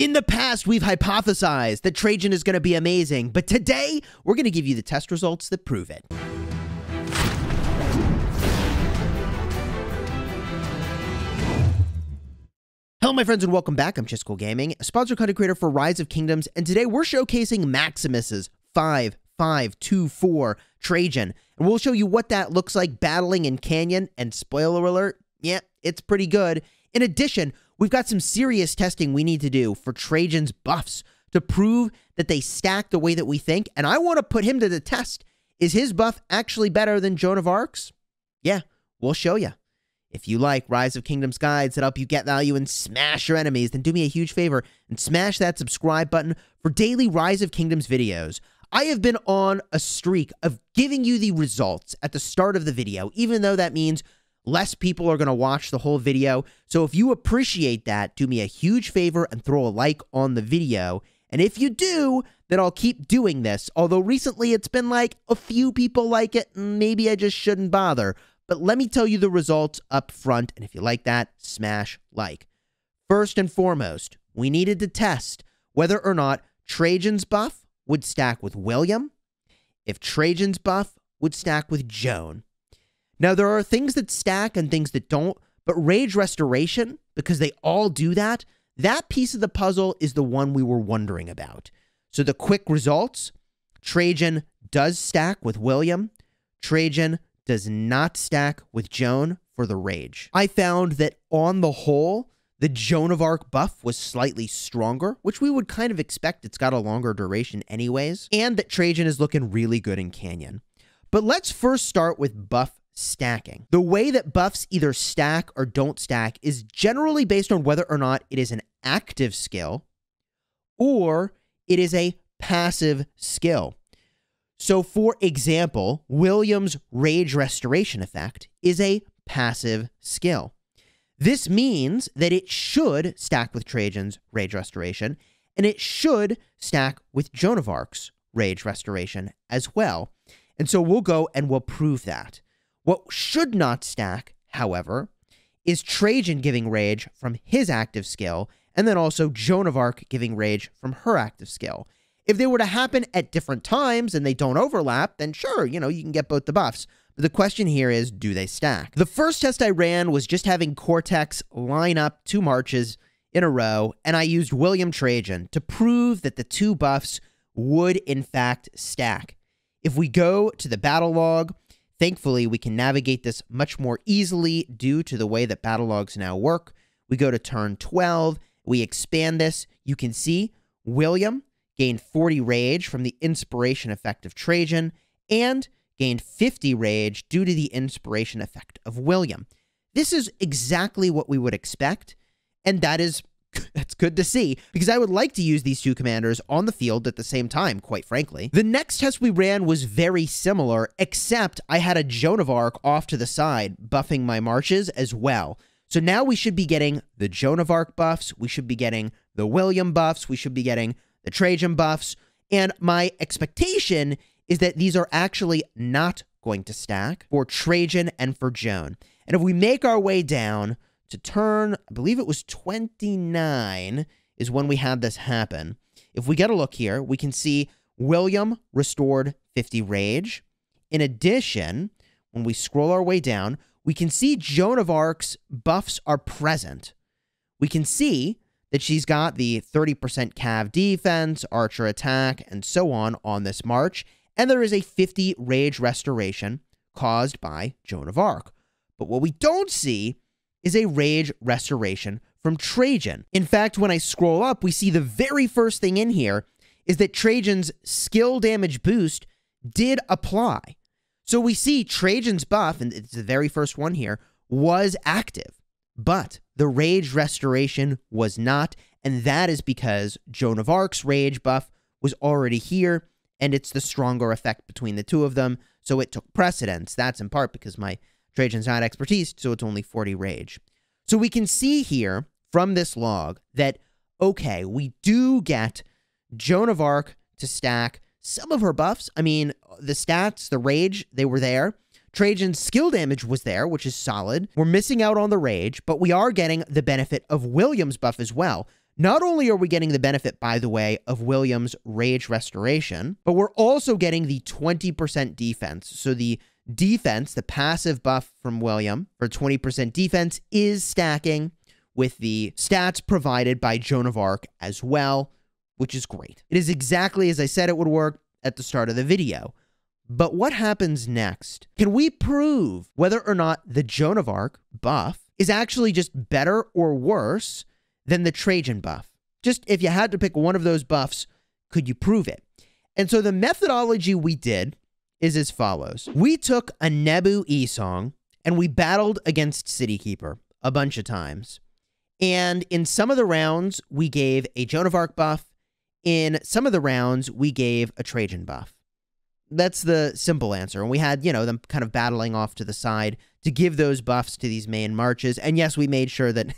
In the past, we've hypothesized that Trajan is going to be amazing, but today, we're going to give you the test results that prove it. Hello, my friends, and welcome back. I'm Chisgule Gaming, a sponsored content creator for Rise of Kingdoms, and today we're showcasing Maximus's 5-5-2-4 Trajan, and we'll show you what that looks like battling in Canyon, and spoiler alert, yeah, it's pretty good. In addition, we've got some serious testing we need to do for Trajan's buffs to prove that they stack the way that we think, and I want to put him to the test. Is his buff actually better than Joan of Arc's? Yeah, we'll show you. If you like Rise of Kingdoms guides that help you get value and smash your enemies, then do me a huge favor and smash that subscribe button for daily Rise of Kingdoms videos. I have been on a streak of giving you the results at the start of the video, even though that means less people are going to watch the whole video. So if you appreciate that, do me a huge favor and throw a like on the video. And if you do, then I'll keep doing this. Although recently it's been like a few people like it, and maybe I just shouldn't bother. But let me tell you the results up front, and if you like that, smash like. First and foremost, we needed to test whether or not Trajan's buff would stack with William, if Trajan's buff would stack with Joan. Now, there are things that stack and things that don't, but Rage Restoration, because they all do that, that piece of the puzzle is the one we were wondering about. So the quick results, Trajan does stack with William, Trajan does not stack with Joan for the Rage. I found that on the whole, the Joan of Arc buff was slightly stronger, which we would kind of expect. It's got a longer duration anyways, and that Trajan is looking really good in Canyon. But let's first start with buff stacking. The way that buffs either stack or don't stack is generally based on whether or not it is an active skill or it is a passive skill. So, for example, William's Rage Restoration effect is a passive skill. This means that it should stack with Trajan's Rage Restoration, and it should stack with Joan of Arc's Rage Restoration as well. And so we'll go and we'll prove that. What should not stack, however, is Trajan giving Rage from his active skill, and then also Joan of Arc giving Rage from her active skill. If they were to happen at different times and they don't overlap, then sure, you can get both the buffs. But the question here is, do they stack? The first test I ran was just having Cortex line up 2 marches in a row, and I used William Trajan to prove that the 2 buffs would in fact stack. If we go to the battle log, thankfully we can navigate this much more easily due to the way that battle logs now work. We go to turn 12, we expand this, you can see William gained 40 rage from the inspiration effect of Trajan, and gained 50 rage due to the inspiration effect of William. This is exactly what we would expect, and that's good to see, because I would like to use these 2 commanders on the field at the same time, quite frankly. The next test we ran was very similar, except I had a Joan of Arc off to the side, buffing my marches as well. So now we should be getting the Joan of Arc buffs, we should be getting the William buffs, we should be getting the Trajan buffs, and my expectation is that these are actually not going to stack for Trajan and for Joan. And if we make our way down to turn, I believe it was 29 is when we had this happen. If we get a look here, we can see William restored 50 rage. In addition, when we scroll our way down, we can see Joan of Arc's buffs are present. We can see that she's got the 30% cav defense, archer attack, and so on this march, and there is a 50 rage restoration caused by Joan of Arc. But what we don't see is a rage restoration from Trajan. In fact, when I scroll up, we see the very first thing in here is that Trajan's skill damage boost did apply. So we see Trajan's buff, and it's the very first one here, was active. But the rage restoration was not, and that is because Joan of Arc's rage buff was already here, and it's the stronger effect between the 2 of them, so it took precedence. That's in part because my Trajan's not expertise, so it's only 40 rage. So we can see here from this log that, okay, we do get Joan of Arc to stack some of her buffs. I mean, the stats, the rage, they were there. Trajan's skill damage was there, which is solid. We're missing out on the rage, but we are getting the benefit of William's buff as well. Not only are we getting the benefit, by the way, of William's Rage Restoration, but we're also getting the 20% defense. So the defense, the passive buff from William for 20% defense, is stacking with the stats provided by Joan of Arc as well, which is great. It is exactly as I said it would work at the start of the video. But what happens next? Can we prove whether or not the Joan of Arc buff is actually just better or worse than the Trajan buff? Just if you had to pick one of those buffs, could you prove it? And so the methodology we did is as follows. We took a Nebu E-Song and we battled against City Keeper a bunch of times. And in some of the rounds, we gave a Joan of Arc buff. In some of the rounds, we gave a Trajan buff. That's the simple answer. And we had, you know, them kind of battling off to the side to give those buffs to these main marches. And yes, we made sure that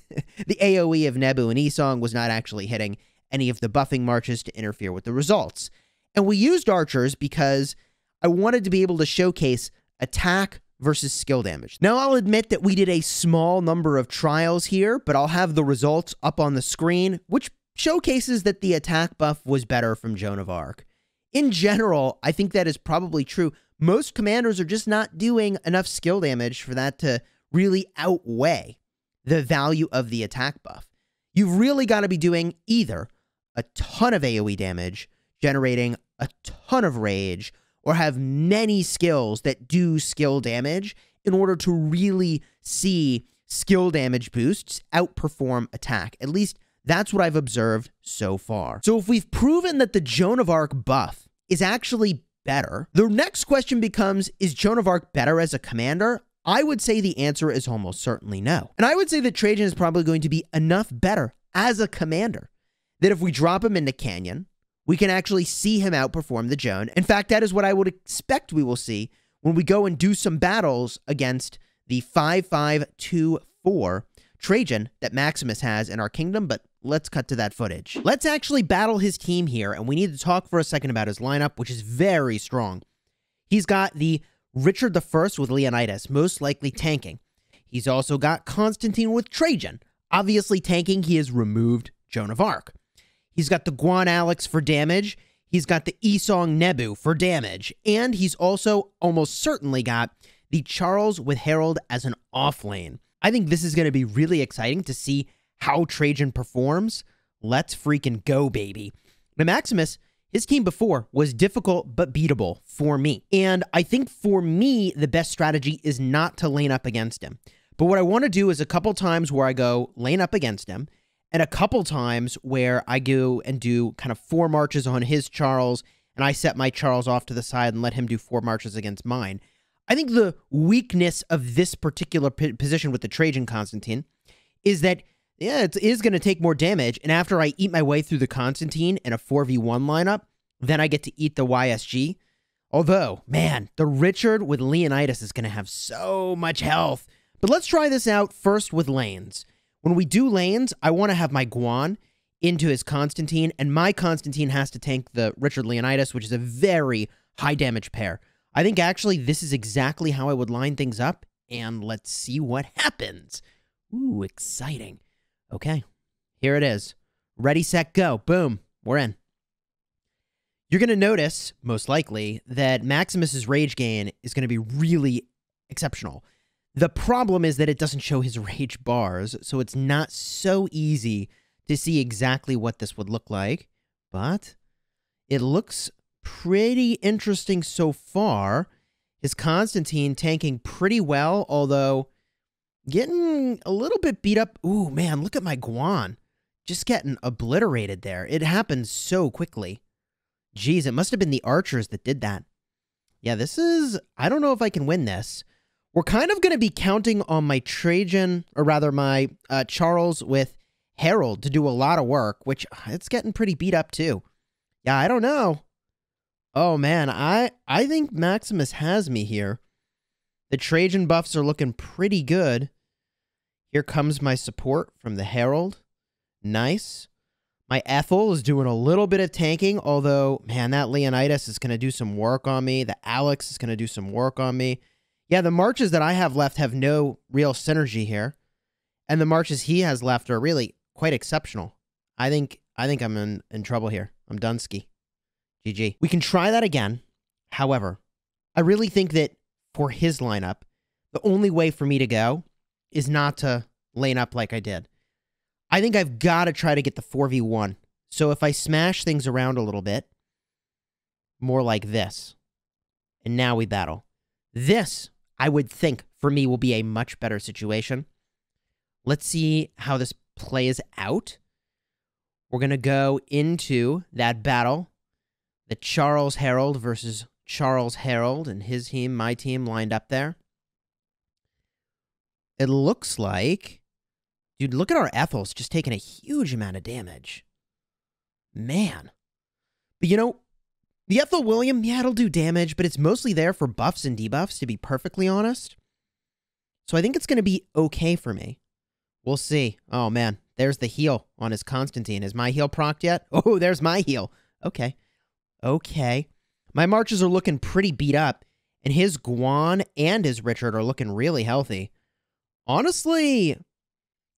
the AoE of Nebu and E-Song was not actually hitting any of the buffing marches to interfere with the results. And we used archers because I wanted to be able to showcase attack versus skill damage. Now, I'll admit that we did a small number of trials here, but I'll have the results up on the screen, which showcases that the attack buff was better from Joan of Arc. In general, I think that is probably true. Most commanders are just not doing enough skill damage for that to really outweigh the value of the attack buff. You've really got to be doing either a ton of AoE damage, generating a ton of rage, or have many skills that do skill damage in order to really see skill damage boosts outperform attack. At least that's what I've observed so far. So if we've proven that the Joan of Arc buff is actually better, the next question becomes, is Joan of Arc better as a commander? I would say the answer is almost certainly no. And I would say that Trajan is probably going to be enough better as a commander that if we drop him into Canyon, we can actually see him outperform the Joan. In fact, that is what I would expect we will see when we go and do some battles against the 5-5-2-4 Trajan that Maximus has in our kingdom, but let's cut to that footage. Let's actually battle his team here, and we need to talk for a second about his lineup, which is very strong. He's got the Richard I with Leonidas, most likely tanking. He's also got Constantine with Trajan. Obviously tanking, he has removed Joan of Arc. He's got the Guan Alex for damage. He's got the E-Song Nebu for damage. And he's also almost certainly got the Charles with Harold as an off lane. I think this is going to be really exciting to see how Trajan performs. Let's freaking go, baby. Now, Maximus, his team before was difficult but beatable for me. And I think for me, the best strategy is not to lane up against him. But what I want to do is a couple times where I go lane up against him, and a couple times where I go and do kind of 4 marches on his Charles, and I set my Charles off to the side and let him do 4 marches against mine. I think the weakness of this particular position with the Trajan Constantine is that, yeah, it is going to take more damage, and after I eat my way through the Constantine in a 4v1 lineup, then I get to eat the YSG. Although, man, the Richard with Leonidas is going to have so much health. But let's try this out first with lanes. When we do lanes, I want to have my Guan into his Constantine, and my Constantine has to tank the Richard Leonidas, which is a very high damage pair. I think actually this is exactly how I would line things up, and let's see what happens. Ooh, exciting. Okay, here it is. Ready, set, go. Boom, we're in. You're going to notice, most likely, that Maximus's rage gain is going to be really exceptional. The problem is that it doesn't show his rage bars, so it's not so easy to see exactly what this would look like, but it looks pretty interesting so far. His Constantine tanking pretty well, although getting a little bit beat up. Ooh, man, look at my Guan. Just getting obliterated there. It happened so quickly. Geez, it must have been the archers that did that. Yeah, this is... I don't know if I can win this. We're kind of going to be counting on my Trajan, or rather my Charles with Harold to do a lot of work, which it's getting pretty beat up too. Yeah, I don't know. Oh man, I think Maximus has me here. The Trajan buffs are looking pretty good. Here comes my support from the Herald. Nice. My Ethel is doing a little bit of tanking, although, man, that Leonidas is going to do some work on me. The Alex is going to do some work on me. Yeah, the marches that I have left have no real synergy here. And the marches he has left are really quite exceptional. I think I'm in trouble here. I'm Dunsky. GG. We can try that again. However, I really think that for his lineup, the only way for me to go is not to lane up like I did. I think I've got to try to get the 4v1. So if I smash things around a little bit, more like this, and now we battle. This, I would think, for me, will be a much better situation. Let's see how this plays out. We're going to go into that battle. The Charles Herald versus Charles Herald and his team, my team, lined up there. It looks like... Dude, look at our Ethels just taking a huge amount of damage. Man. But you know, the Ethel William, yeah, it'll do damage, but it's mostly there for buffs and debuffs, to be perfectly honest. So I think it's going to be okay for me. We'll see. Oh, man. There's the heal on his Constantine. Is my heal procced yet? Oh, there's my heal. Okay. Okay. My marches are looking pretty beat up, and his Guan and his Richard are looking really healthy. Honestly,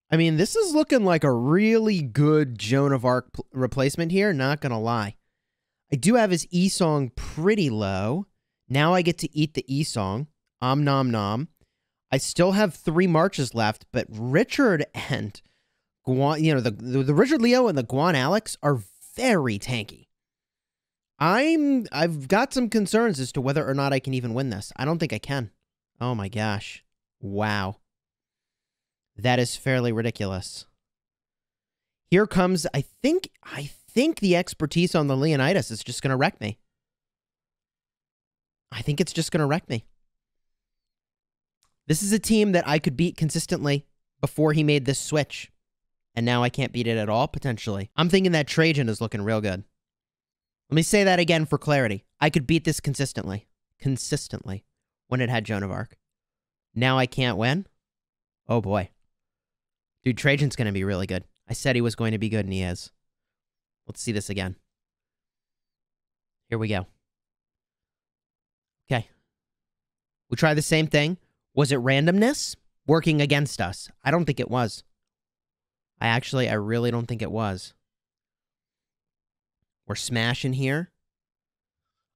I mean, this is looking like a really good Joan of Arc replacement here, not gonna lie. I do have his E-Song pretty low. Now I get to eat the E-Song. Om nom nom. I still have 3 marches left, but Richard and Guan, you know, the Richard Leo and the Guan Alex are very tanky. I've got some concerns as to whether or not I can even win this. I don't think I can. Oh my gosh. Wow. That is fairly ridiculous. Here comes, I think the expertise on the Leonidas is just going to wreck me. I think it's just going to wreck me. This is a team that I could beat consistently before he made this switch. And now I can't beat it at all, potentially. I'm thinking that Trajan is looking real good. Let me say that again for clarity. I could beat this consistently. Consistently. When it had Joan of Arc. Now I can't win? Oh boy. Dude, Trajan's going to be really good. I said he was going to be good, and he is. Let's see this again. Here we go. Okay. We try the same thing. Was it randomness working against us? I don't think it was. I really don't think it was. We're smashing here.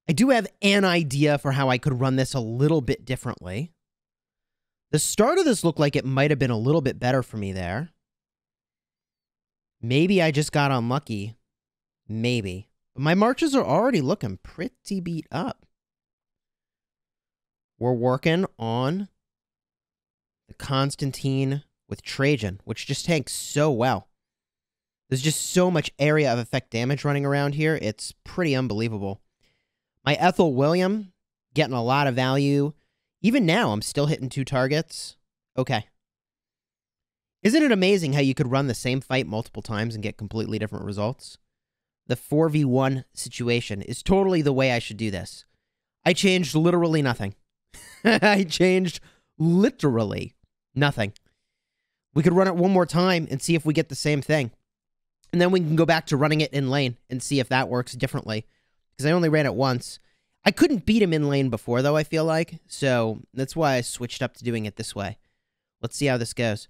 I do have an idea for how I could run this a little bit differently. The start of this looked like it might have been a little bit better for me there. Maybe I just got unlucky. Maybe. But my marches are already looking pretty beat up. We're working on the Constantine with Trajan, which just tanks so well. There's just so much area of effect damage running around here. It's pretty unbelievable. My Ethel William, getting a lot of value. Even now, I'm still hitting 2 targets. Okay. Isn't it amazing how you could run the same fight multiple times and get completely different results? The 4v1 situation is totally the way I should do this. I changed literally nothing. I changed literally nothing. We could run it one more time and see if we get the same thing. And then we can go back to running it in lane and see if that works differently. Because I only ran it once. I couldn't beat him in lane before, though, I feel like. So that's why I switched up to doing it this way. Let's see how this goes.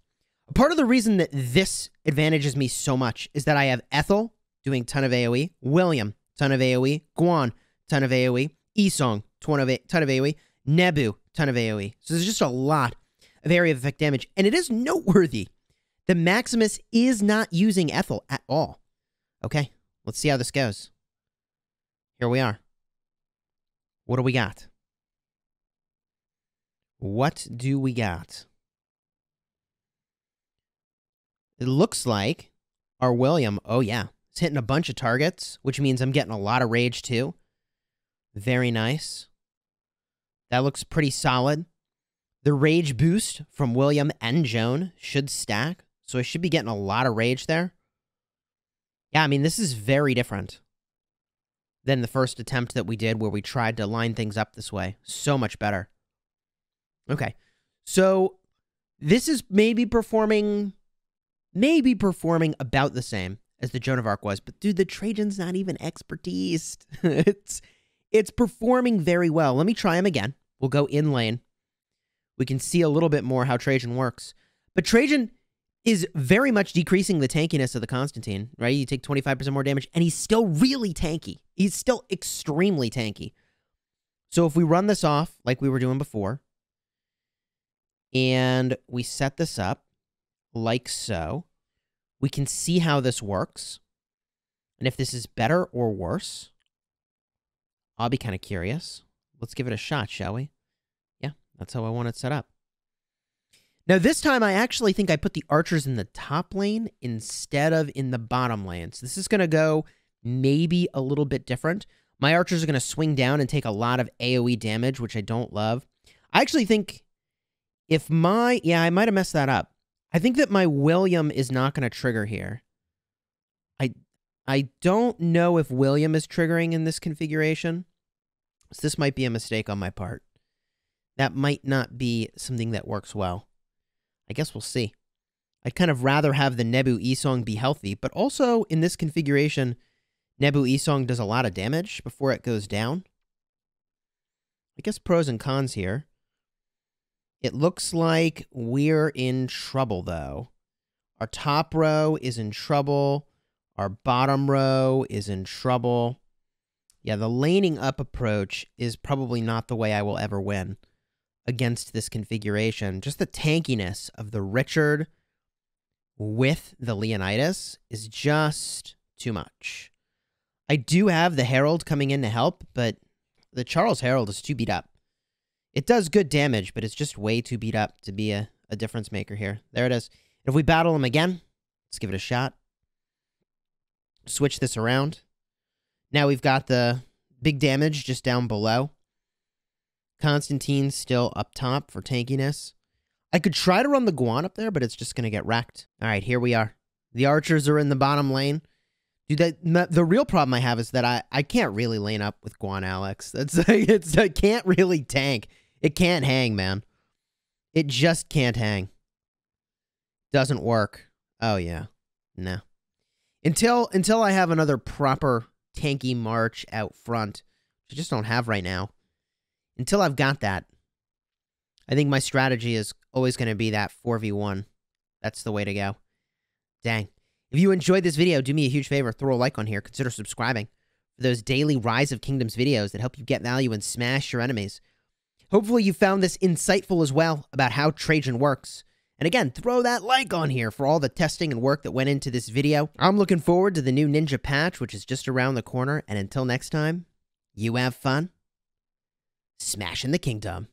Part of the reason that this advantages me so much is that I have Ethel doing ton of AoE, William, ton of AoE, Guan, ton of AoE, E-Song, ton of AoE, Nebu, ton of AoE. So there's just a lot of area of effect damage. And it is noteworthy that Maximus is not using Ethel at all. Okay, let's see how this goes. Here we are. What do we got? What do we got? It looks like our William, oh yeah, is hitting a bunch of targets, which means I'm getting a lot of rage too. Very nice. That looks pretty solid. The rage boost from William and Joan should stack, so I should be getting a lot of rage there. Yeah, I mean, this is very different than the first attempt that we did where we tried to line things up this way. So much better. Okay, so this is maybe performing about the same as the Joan of Arc was, but dude, the Trajan's not even expertise. It's performing very well. Let me try him again. We'll go in lane. We can see a little bit more how Trajan works. But Trajan, is very much decreasing the tankiness of the Constantine, right? You take 25% more damage, and he's still really tanky. He's still extremely tanky. So if we run this off like we were doing before, and we set this up like so, we can see how this works. And if this is better or worse, I'll be kind of curious. Let's give it a shot, shall we? Yeah, that's how I want it set up. Now, this time, I actually think I put the archers in the top lane instead of in the bottom lane. So this is going to go maybe a little bit different. My archers are going to swing down and take a lot of AoE damage, which I don't love. I actually think if my... Yeah, I might have messed that up. I think that my William is not going to trigger here. I don't know if William is triggering in this configuration. So this might be a mistake on my part. That might not be something that works well. I guess we'll see. I'd kind of rather have the Nebu Esong be healthy, but also in this configuration, Nebu Esong does a lot of damage before it goes down. I guess pros and cons here. It looks like we're in trouble, though. Our top row is in trouble. Our bottom row is in trouble. Yeah, the laning up approach is probably not the way I will ever win against this configuration. Just the tankiness of the Richard with the Leonidas is just too much. I do have the Herald coming in to help, but the Charles Herald is too beat up. It does good damage, but it's just way too beat up to be a difference maker here. There it is. If we battle him again, let's give it a shot. Switch this around. Now we've got the big damage just down below. Constantine's still up top for tankiness. I could try to run the Guan up there, but it's just going to get wrecked. All right, here we are. The archers are in the bottom lane. Dude, the real problem I have is that I can't really lane up with Guan, Alex. I can't really tank. It can't hang, man. It just can't hang. Doesn't work. Oh, yeah. No. Until I have another proper tanky march out front, which I just don't have right now. Until I've got that, I think my strategy is always going to be that 4v1. That's the way to go. Dang. If you enjoyed this video, do me a huge favor. Throw a like on here. Consider subscribing for those daily Rise of Kingdoms videos that help you get value and smash your enemies. Hopefully you found this insightful as well about how Trajan works. And again, throw that like on here for all the testing and work that went into this video. I'm looking forward to the new Ninja patch, which is just around the corner. And until next time, you have fun smashing the kingdom.